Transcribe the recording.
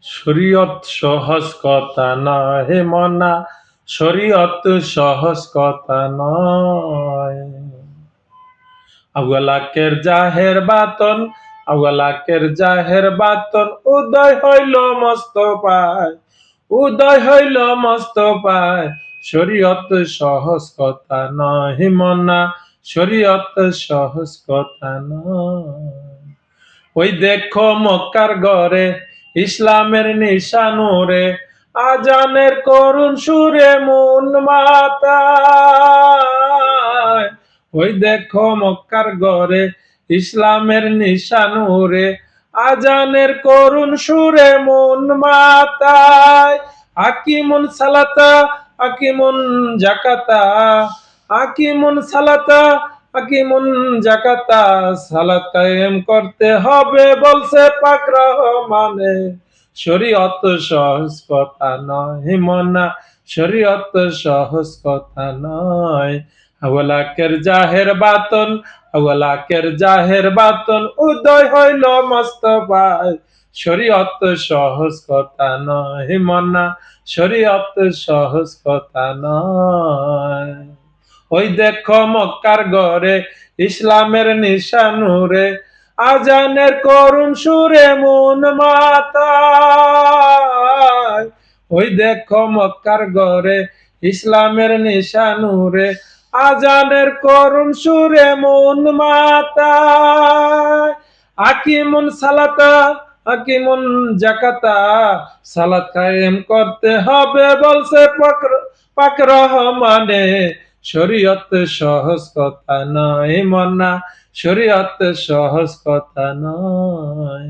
শরীয়ত সহজ কথা নয় হে মনা, শরীয়ত সহজ কথা নয়। আউয়ালাকের জাহের বাতন, আউয়ালাকের জাহের বাতন, উদয় হইল মস্তফায়, উদয় হইল মস্তফায়। শরীয়ত সহজ কথা নয় হে মনা, শরীয়ত সহজ কথা নয়। ওই দেখো মক্কার ঘরে ইসলামের নিশানুরে, আজানের করুণ সুরে মন মাতায়। ওই দেখো মক্কার ঘরে ইসলামের নিশানুরে, আজানের করুণ সুরে মন মাতায়। আকিমুন সালাতা, আকিমুন জাকাতা, আকিমুন সালাতা, আকিমুন জাকাতা, সালাত কায়েম করতে হবে বলছে পাক রহমানে। শরীয়ত সহজ কথা নয় মনা, শরীয়ত সহজ কথা নয়। আউয়ালাকের জাহের বাতন, আউয়ালাকের জাহের বাতন, উদয় হইল মস্তফায়। শরীয়ত সহজ কথা নয় মনা, শরীয়ত সহজ কথা নয়। ওই দেখো মক্কার ঘরে ইসলামের নিশানুরে, আজানের করুণ সুরে মন মাতায়। ওই দেখো মক্কার ঘরে ইসলামের নিশানুরে, আজানের করুণ সুরে মন মাতায়। আকিমুন সালাতা, আকিমুন জাকাতা, সালাত কায়েম করতে হবে বলছে পাক রহমানে। শরীয়ত সহজ কথা নয় মনা, শরীয়ত সহজ কথা নয়।